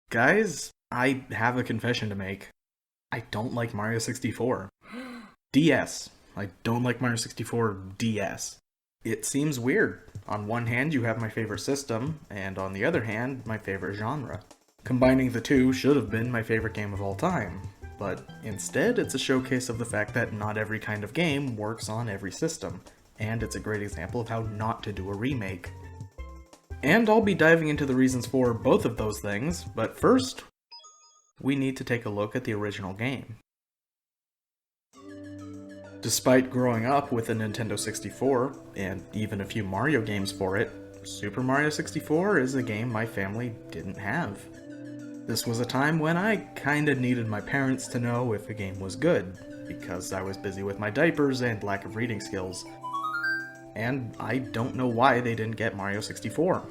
Guys, I have a confession to make. I don't like Mario 64. DS. I don't like Mario 64 DS. It seems weird. On one hand, you have my favorite system, and on the other hand, my favorite genre. Combining the two should have been my favorite game of all time, but instead, it's a showcase of the fact that not every kind of game works on every system, and it's a great example of how not to do a remake. And I'll be diving into the reasons for both of those things, but first, we need to take a look at the original game. Despite growing up with a Nintendo 64, and even a few Mario games for it, Super Mario 64 is a game my family didn't have. This was a time when I kinda needed my parents to know if a game was good, because I was busy with my diapers and lack of reading skills. And I don't know why they didn't get Mario 64.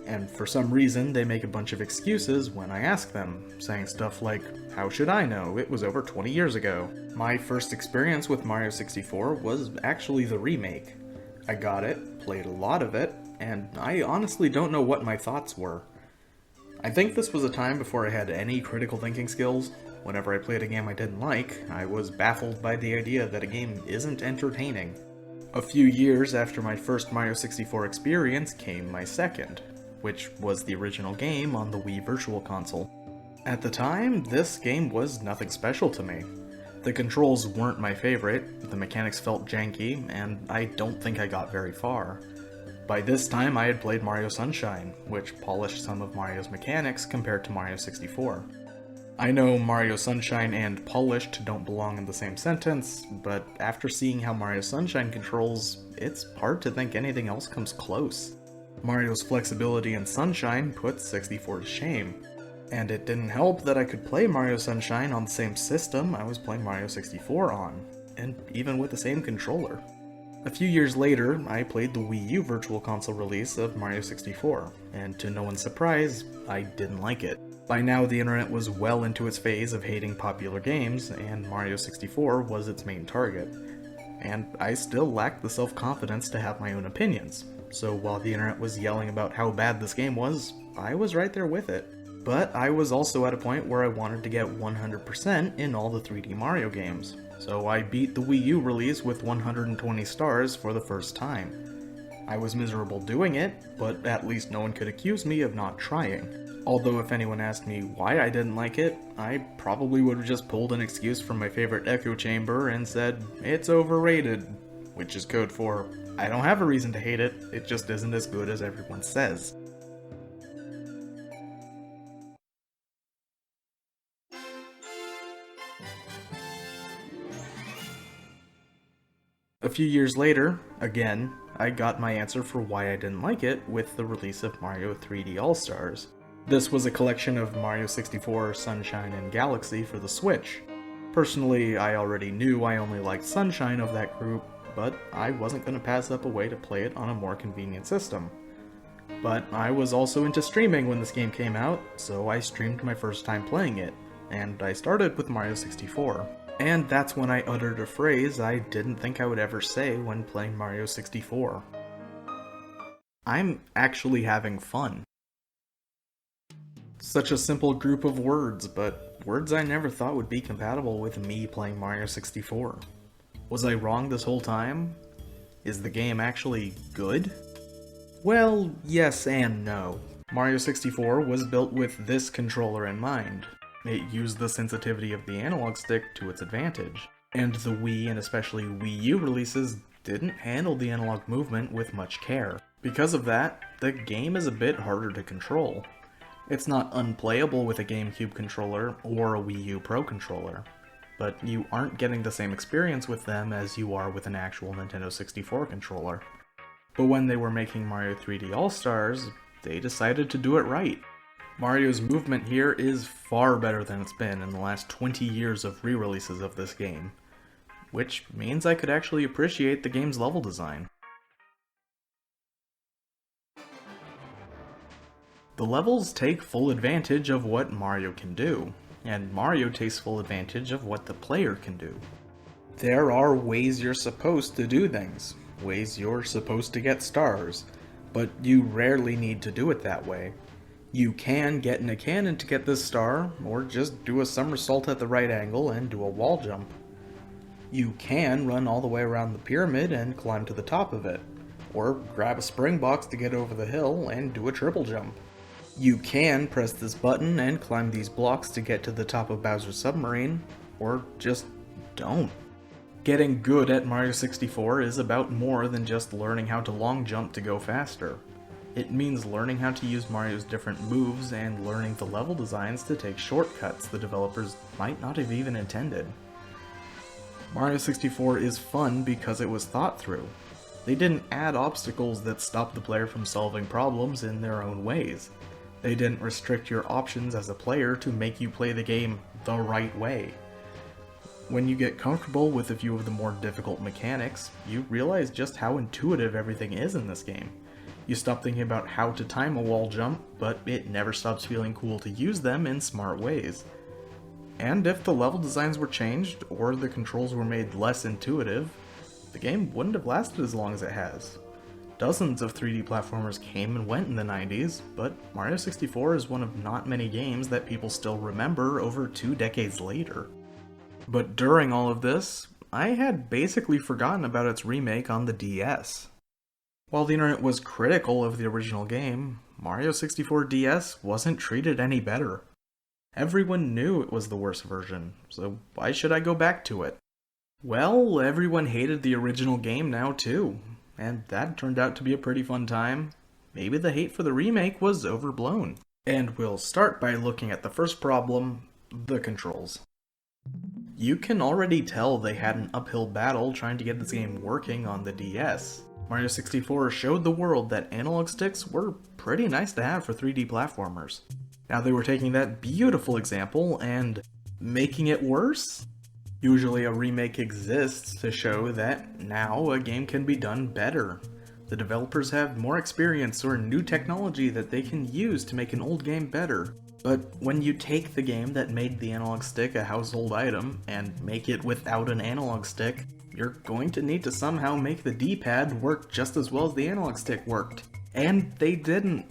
And for some reason, they make a bunch of excuses when I ask them, saying stuff like, "How should I know? It was over 20 years ago." My first experience with Mario 64 was actually the remake. I got it, played a lot of it, and I honestly don't know what my thoughts were. I think this was a time before I had any critical thinking skills. Whenever I played a game I didn't like, I was baffled by the idea that a game isn't entertaining. A few years after my first Mario 64 experience came my second, which was the original game on the Wii Virtual Console. At the time, this game was nothing special to me. The controls weren't my favorite, the mechanics felt janky, and I don't think I got very far. By this time I had played Mario Sunshine, which polished some of Mario's mechanics compared to Mario 64. I know Mario Sunshine and polished don't belong in the same sentence, but after seeing how Mario Sunshine controls, it's hard to think anything else comes close. Mario's flexibility in Sunshine put 64 to shame. And it didn't help that I could play Mario Sunshine on the same system I was playing Mario 64 on, and even with the same controller. A few years later, I played the Wii U Virtual Console release of Mario 64, and to no one's surprise, I didn't like it. By now, the internet was well into its phase of hating popular games, and Mario 64 was its main target. And I still lacked the self-confidence to have my own opinions, so while the internet was yelling about how bad this game was, I was right there with it. But I was also at a point where I wanted to get 100% in all the 3D Mario games, so I beat the Wii U release with 120 stars for the first time. I was miserable doing it, but at least no one could accuse me of not trying. Although if anyone asked me why I didn't like it, I probably would have just pulled an excuse from my favorite echo chamber and said, "It's overrated," which is code for, I don't have a reason to hate it, it just isn't as good as everyone says. A few years later, again, I got my answer for why I didn't like it with the release of Mario 3D All-Stars. This was a collection of Mario 64, Sunshine, and Galaxy for the Switch. Personally, I already knew I only liked Sunshine of that group, but I wasn't going to pass up a way to play it on a more convenient system. But I was also into streaming when this game came out, so I streamed my first time playing it, and I started with Mario 64. And that's when I uttered a phrase I didn't think I would ever say when playing Mario 64. I'm actually having fun. Such a simple group of words, but words I never thought would be compatible with me playing Mario 64. Was I wrong this whole time? Is the game actually good? Well, yes and no. Mario 64 was built with this controller in mind. It used the sensitivity of the analog stick to its advantage, and the Wii and especially Wii U releases didn't handle the analog movement with much care. Because of that, the game is a bit harder to control. It's not unplayable with a GameCube controller or a Wii U Pro controller, but you aren't getting the same experience with them as you are with an actual Nintendo 64 controller. But when they were making Mario 3D All-Stars, they decided to do it right. Mario's movement here is far better than it's been in the last 20 years of re-releases of this game, which means I could actually appreciate the game's level design. The levels take full advantage of what Mario can do, and Mario takes full advantage of what the player can do. There are ways you're supposed to do things, ways you're supposed to get stars, but you rarely need to do it that way. You can get in a cannon to get this star, or just do a somersault at the right angle and do a wall jump. You can run all the way around the pyramid and climb to the top of it, or grab a spring box to get over the hill and do a triple jump. You can press this button and climb these blocks to get to the top of Bowser's submarine, or just don't. Getting good at Mario 64 is about more than just learning how to long jump to go faster. It means learning how to use Mario's different moves and learning the level designs to take shortcuts the developers might not have even intended. Mario 64 is fun because it was thought through. They didn't add obstacles that stop the player from solving problems in their own ways. They didn't restrict your options as a player to make you play the game the right way. When you get comfortable with a few of the more difficult mechanics, you realize just how intuitive everything is in this game. You stop thinking about how to time a wall jump, but it never stops feeling cool to use them in smart ways. And if the level designs were changed, or the controls were made less intuitive, the game wouldn't have lasted as long as it has. Dozens of 3D platformers came and went in the 90s, but Mario 64 is one of not many games that people still remember over 2 decades later. But during all of this, I had basically forgotten about its remake on the DS. While the internet was critical of the original game, Mario 64 DS wasn't treated any better. Everyone knew it was the worst version, so why should I go back to it? Well, everyone hated the original game now too, and that turned out to be a pretty fun time. Maybe the hate for the remake was overblown. And we'll start by looking at the first problem, the controls. You can already tell they had an uphill battle trying to get this game working on the DS. Mario 64 showed the world that analog sticks were pretty nice to have for 3D platformers. Now they were taking that beautiful example and making it worse? Usually a remake exists to show that now a game can be done better. The developers have more experience or new technology that they can use to make an old game better. But when you take the game that made the analog stick a household item and make it without an analog stick, you're going to need to somehow make the D-pad work just as well as the analog stick worked. And they didn't.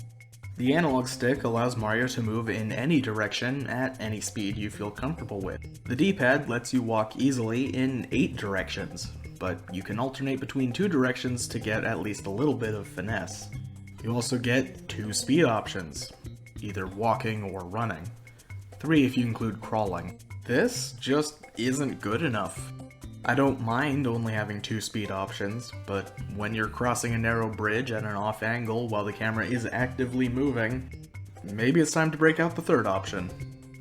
The analog stick allows Mario to move in any direction at any speed you feel comfortable with. The D-pad lets you walk easily in 8 directions, but you can alternate between 2 directions to get at least a little bit of finesse. You also get 2 speed options, either walking or running. 3 if you include crawling. This just isn't good enough. I don't mind only having 2 speed options, but when you're crossing a narrow bridge at an off angle while the camera is actively moving, maybe it's time to break out the 3rd option.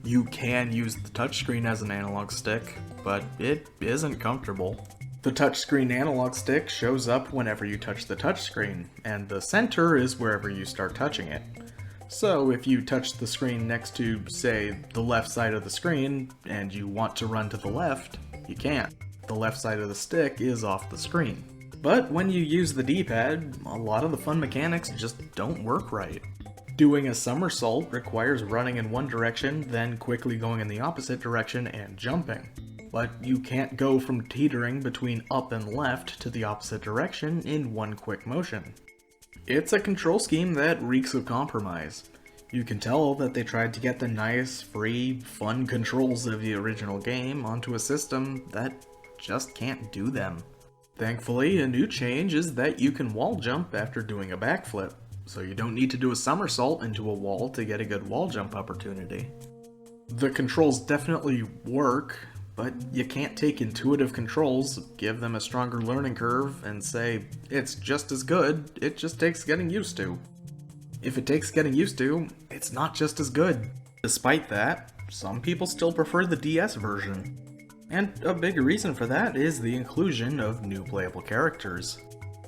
You can use the touchscreen as an analog stick, but it isn't comfortable. The touchscreen analog stick shows up whenever you touch the touchscreen, and the center is wherever you start touching it. So if you touch the screen next to, say, the left side of the screen, and you want to run to the left, you can't. The left side of the stick is off the screen. But when you use the D-pad, a lot of the fun mechanics just don't work right. Doing a somersault requires running in one direction, then quickly going in the opposite direction and jumping. But you can't go from teetering between up and left to the opposite direction in one quick motion. It's a control scheme that reeks of compromise. You can tell that they tried to get the nice, free, fun controls of the original game onto a system that just can't do them. Thankfully, a new change is that you can wall jump after doing a backflip, so you don't need to do a somersault into a wall to get a good wall jump opportunity. The controls definitely work, but you can't take intuitive controls, give them a stronger learning curve, and say, it's just as good, it just takes getting used to. If it takes getting used to, it's not just as good. Despite that, some people still prefer the DS version. And a big reason for that is the inclusion of new playable characters.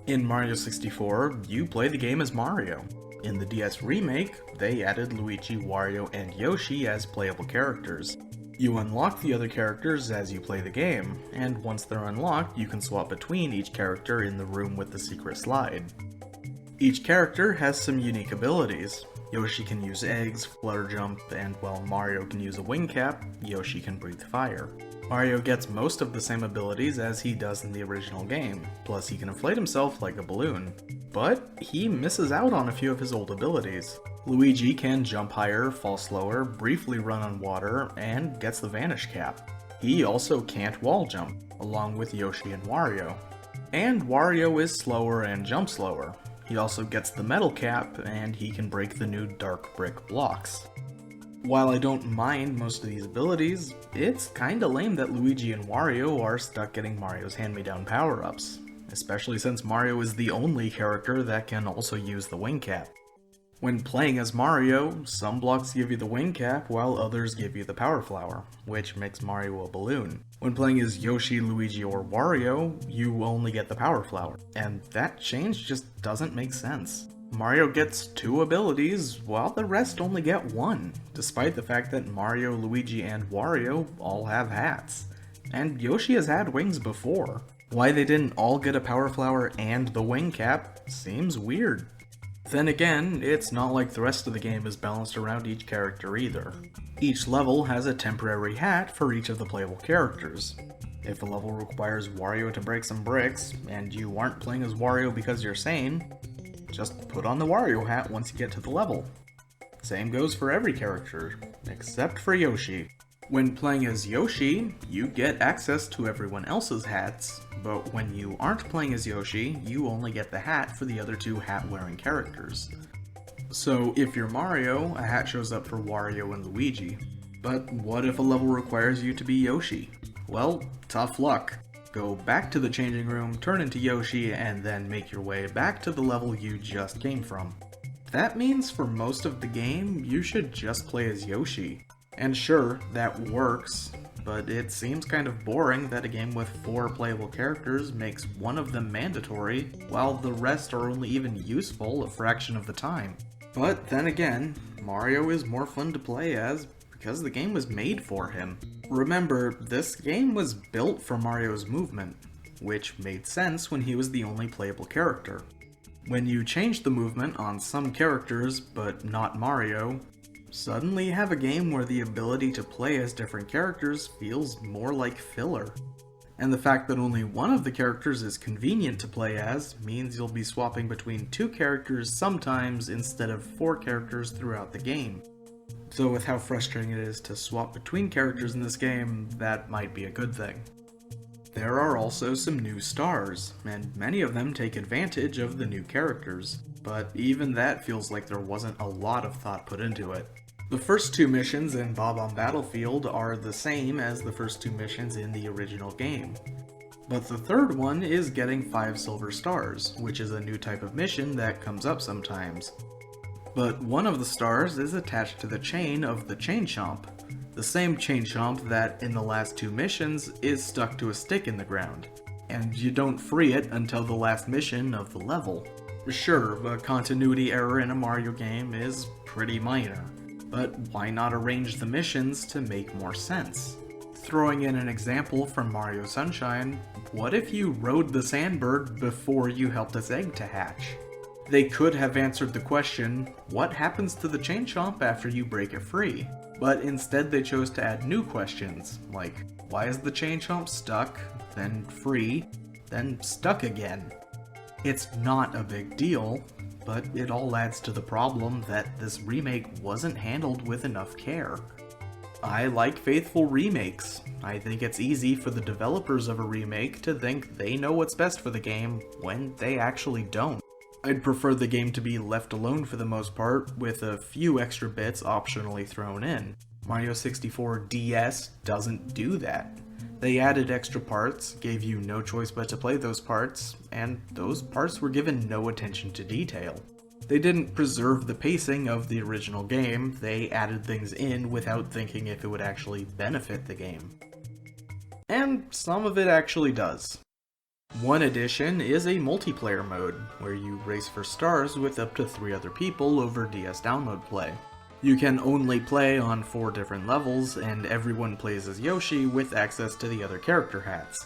In Mario 64, you play the game as Mario. In the DS remake, they added Luigi, Wario, and Yoshi as playable characters. You unlock the other characters as you play the game, and once they're unlocked, you can swap between each character in the room with the secret slide. Each character has some unique abilities. Yoshi can use eggs, flutter jump, and while Mario can use a wing cap, Yoshi can breathe fire. Mario gets most of the same abilities as he does in the original game, plus he can inflate himself like a balloon. But he misses out on a few of his old abilities. Luigi can jump higher, fall slower, briefly run on water, and gets the vanish cap. He also can't wall jump, along with Yoshi and Wario. And Wario is slower and jumps slower. He also gets the metal cap, and he can break the new dark brick blocks. While I don't mind most of these abilities, it's kinda lame that Luigi and Wario are stuck getting Mario's hand-me-down power-ups, especially since Mario is the only character that can also use the wing cap. When playing as Mario, some blocks give you the wing cap while others give you the power flower, which makes Mario a balloon. When playing as Yoshi, Luigi, or Wario, you only get the power flower, and that change just doesn't make sense. Mario gets 2 abilities, while the rest only get 1, despite the fact that Mario, Luigi, and Wario all have hats. And Yoshi has had wings before. Why they didn't all get a power flower and the wing cap seems weird. Then again, it's not like the rest of the game is balanced around each character either. Each level has a temporary hat for each of the playable characters. If a level requires Wario to break some bricks, and you aren't playing as Wario because you're sane, just put on the Wario hat once you get to the level. Same goes for every character, except for Yoshi. When playing as Yoshi, you get access to everyone else's hats, but when you aren't playing as Yoshi, you only get the hat for the other 2 hat-wearing characters. So if you're Mario, a hat shows up for Wario and Luigi. But what if a level requires you to be Yoshi? Well, tough luck. Go back to the changing room, turn into Yoshi, and then make your way back to the level you just came from. That means for most of the game, you should just play as Yoshi. And sure, that works, but it seems kind of boring that a game with 4 playable characters makes one of them mandatory, while the rest are only even useful a fraction of the time. But then again, Mario is more fun to play as because the game was made for him. Remember, this game was built for Mario's movement, which made sense when he was the only playable character. When you change the movement on some characters, but not Mario, suddenly you have a game where the ability to play as different characters feels more like filler. And the fact that only one of the characters is convenient to play as means you'll be swapping between 2 characters sometimes instead of 4 characters throughout the game. So with how frustrating it is to swap between characters in this game, that might be a good thing. There are also some new stars, and many of them take advantage of the new characters, but even that feels like there wasn't a lot of thought put into it. The first 2 missions in Bob-omb Battlefield are the same as the first 2 missions in the original game. But the third one is getting 5 silver stars, which is a new type of mission that comes up sometimes. But one of the stars is attached to the chain of the Chain Chomp, the same Chain Chomp that in the last 2 missions is stuck to a stick in the ground, and you don't free it until the last mission of the level. Sure, a continuity error in a Mario game is pretty minor, but why not arrange the missions to make more sense? Throwing in an example from Mario Sunshine, what if you rode the Sandbird before you helped its egg to hatch? They could have answered the question, what happens to the Chain Chomp after you break it free? But instead they chose to add new questions, like, why is the Chain Chomp stuck, then free, then stuck again? It's not a big deal, but it all adds to the problem that this remake wasn't handled with enough care. I like faithful remakes. I think it's easy for the developers of a remake to think they know what's best for the game when they actually don't. I'd prefer the game to be left alone for the most part, with a few extra bits optionally thrown in. Mario 64 DS doesn't do that. They added extra parts, gave you no choice but to play those parts, and those parts were given no attention to detail. They didn't preserve the pacing of the original game, they added things in without thinking if it would actually benefit the game. And some of it actually does. One addition is a multiplayer mode, where you race for stars with up to 3 other people over DS download play. You can only play on 4 different levels, and everyone plays as Yoshi with access to the other character hats.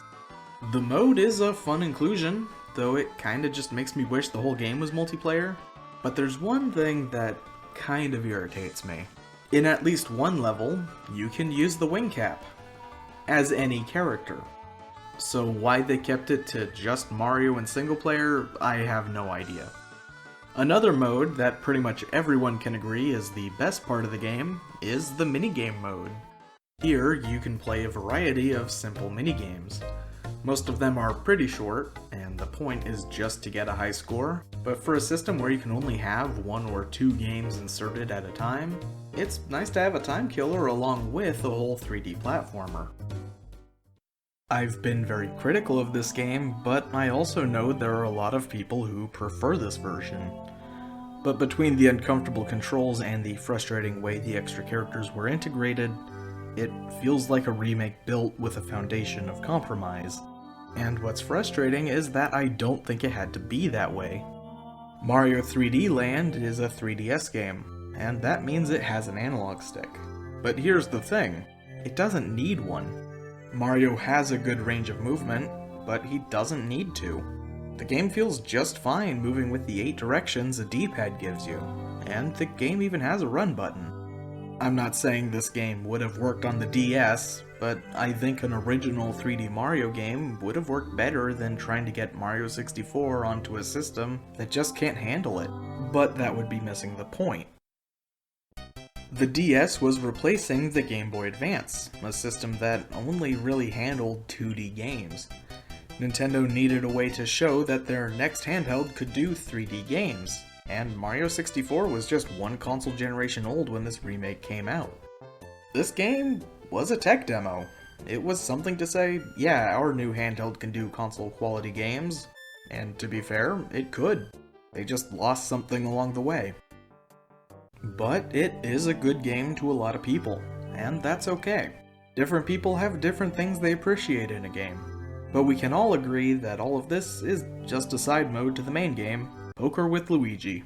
The mode is a fun inclusion, though it kinda just makes me wish the whole game was multiplayer. But there's one thing that kind of irritates me. In at least one level, you can use the wing cap as any character. So why they kept it to just Mario and single player, I have no idea. Another mode that pretty much everyone can agree is the best part of the game is the minigame mode. Here, you can play a variety of simple minigames. Most of them are pretty short, and the point is just to get a high score, but for a system where you can only have 1 or 2 games inserted at a time, it's nice to have a time killer along with a whole 3D platformer. I've been very critical of this game, but I also know there are a lot of people who prefer this version. But between the uncomfortable controls and the frustrating way the extra characters were integrated, it feels like a remake built with a foundation of compromise. And what's frustrating is that I don't think it had to be that way. Mario 3D Land is a 3DS game, and that means it has an analog stick. But here's the thing, it doesn't need one. Mario has a good range of movement, but he doesn't need to. The game feels just fine moving with the 8 directions a D-pad gives you, and the game even has a run button. I'm not saying this game would have worked on the DS, but I think an original 3D Mario game would have worked better than trying to get Mario 64 onto a system that just can't handle it. But that would be missing the point. The DS was replacing the Game Boy Advance, a system that only really handled 2D games. Nintendo needed a way to show that their next handheld could do 3D games, and Mario 64 was just one console generation old when this remake came out. This game was a tech demo. It was something to say, yeah, our new handheld can do console quality games, and to be fair, it could. They just lost something along the way. But it is a good game to a lot of people, and that's okay. Different people have different things they appreciate in a game. But we can all agree that all of this is just a side mode to the main game, Poker with Luigi.